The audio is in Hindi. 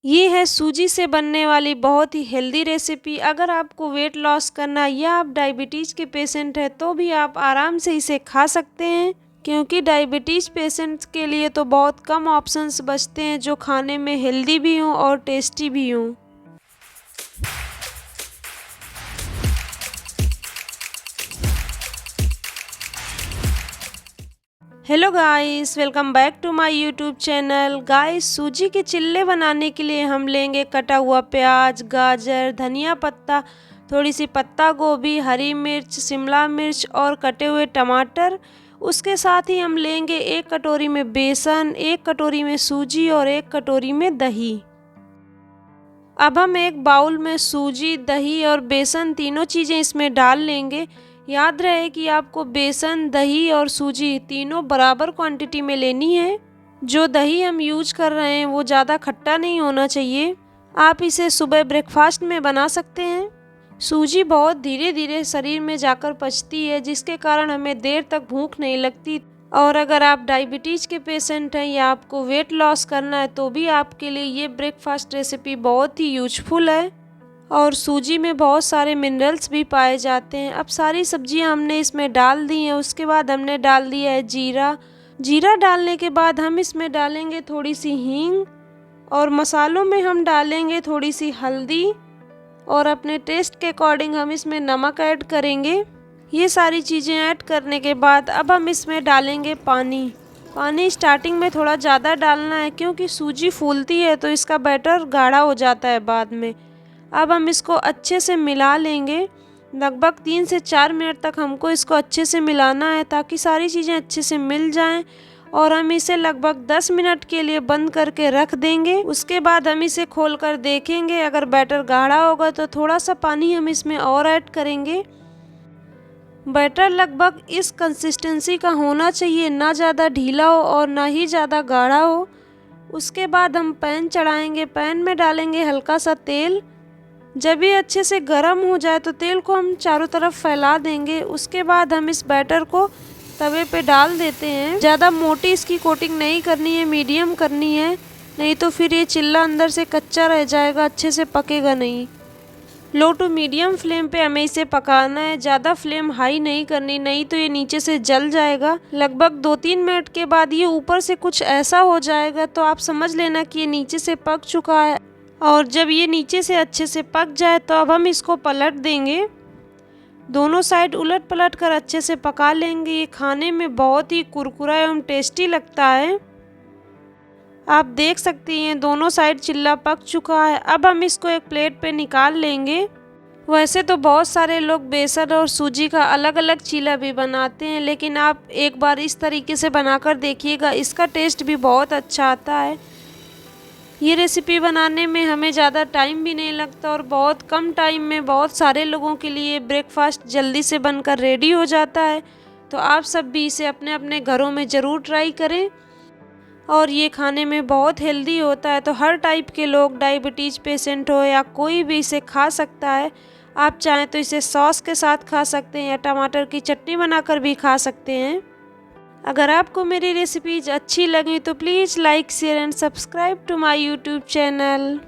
ये है सूजी से बनने वाली बहुत ही हेल्दी रेसिपी। अगर आपको वेट लॉस करना है या आप डायबिटीज़ के पेशेंट हैं तो भी आप आराम से इसे खा सकते हैं, क्योंकि डायबिटीज़ पेशेंट्स के लिए तो बहुत कम ऑप्शंस बचते हैं जो खाने में हेल्दी भी हों और टेस्टी भी हों। Hello guys, welcome back to my YouTube channel. Guys, सूजी के चिल्ले बनाने के लिए हम लेंगे कटा हुआ प्याज, गाजर, धनिया पत्ता, थोड़ी सी पत्ता गोभी, हरी मिर्च, शिमला मिर्च और कटे हुए टमाटर। उसके साथ ही हम लेंगे 1 कटोरी में बेसन, 1 कटोरी में सूजी और 1 कटोरी में दही। अब हम एक बाउल में सूजी, दही और बेसन तीनों चीज़ें इसमें डाल लेंगे। याद रहे कि आपको बेसन, दही और सूजी तीनों बराबर क्वांटिटी में लेनी है। जो दही हम यूज कर रहे हैं वो ज़्यादा खट्टा नहीं होना चाहिए। आप इसे सुबह ब्रेकफास्ट में बना सकते हैं। सूजी बहुत धीरे धीरे शरीर में जाकर पचती है, जिसके कारण हमें देर तक भूख नहीं लगती। और अगर आप डायबिटीज़ के पेशेंट हैं या आपको वेट लॉस करना है तो भी आपके लिए ये ब्रेकफास्ट रेसिपी बहुत ही यूजफुल है। और सूजी में बहुत सारे मिनरल्स भी पाए जाते हैं। अब सारी सब्जियां हमने इसमें डाल दी हैं। उसके बाद हमने डाल दिया है जीरा डालने के बाद हम इसमें डालेंगे थोड़ी सी हींग, और मसालों में हम डालेंगे थोड़ी सी हल्दी, और अपने टेस्ट के अकॉर्डिंग हम इसमें नमक ऐड करेंगे। ये सारी चीज़ें ऐड करने के बाद अब हम इसमें डालेंगे पानी स्टार्टिंग में थोड़ा ज़्यादा डालना है, क्योंकि सूजी फूलती है तो इसका बैटर गाढ़ा हो जाता है बाद में। अब हम इसको अच्छे से मिला लेंगे। लगभग 3 से 4 मिनट तक हमको इसको अच्छे से मिलाना है, ताकि सारी चीज़ें अच्छे से मिल जाएं। और हम इसे लगभग 10 मिनट के लिए बंद करके रख देंगे। उसके बाद हम इसे खोलकर देखेंगे। अगर बैटर गाढ़ा होगा तो थोड़ा सा पानी हम इसमें और ऐड करेंगे। बैटर लगभग इस कंसिस्टेंसी का होना चाहिए, ना ज़्यादा ढीला हो और ना ही ज़्यादा गाढ़ा हो। उसके बाद हम पैन चढ़ाएंगे। पैन में डालेंगे हल्का सा तेल। जब ये अच्छे से गर्म हो जाए तो तेल को हम चारों तरफ फैला देंगे। उसके बाद हम इस बैटर को तवे पे डाल देते हैं। ज़्यादा मोटी इसकी कोटिंग नहीं करनी है, मीडियम करनी है, नहीं तो फिर ये चिल्ला अंदर से कच्चा रह जाएगा, अच्छे से पकेगा नहीं। लो टू मीडियम फ्लेम पे हमें इसे पकाना है। ज़्यादा फ्लेम हाई नहीं करनी, नहीं तो ये नीचे से जल जाएगा। लगभग 2-3 मिनट के बाद ये ऊपर से कुछ ऐसा हो जाएगा तो आप समझ लेना कि ये नीचे से पक चुका है। और जब ये नीचे से अच्छे से पक जाए तो अब हम इसको पलट देंगे। दोनों साइड उलट पलट कर अच्छे से पका लेंगे। ये खाने में बहुत ही कुरकुरा एवं टेस्टी लगता है। आप देख सकती हैं दोनों साइड चिल्ला पक चुका है। अब हम इसको एक प्लेट पे निकाल लेंगे। वैसे तो बहुत सारे लोग बेसन और सूजी का अलग अलग चीला भी बनाते हैं, लेकिन आप एक बार इस तरीके से बनाकर देखिएगा, इसका टेस्ट भी बहुत अच्छा आता है। ये रेसिपी बनाने में हमें ज़्यादा टाइम भी नहीं लगता और बहुत कम टाइम में बहुत सारे लोगों के लिए ब्रेकफास्ट जल्दी से बनकर रेडी हो जाता है। तो आप सब भी इसे अपने अपने घरों में ज़रूर ट्राई करें। और ये खाने में बहुत हेल्दी होता है, तो हर टाइप के लोग, डायबिटीज़ पेशेंट हो या कोई भी इसे खा सकता है। आप चाहें तो इसे सॉस के साथ खा सकते हैं या टमाटर की चटनी बनाकर भी खा सकते हैं। अगर आपको मेरी रेसिपीज अच्छी लगी तो please like, share and subscribe to my YouTube channel.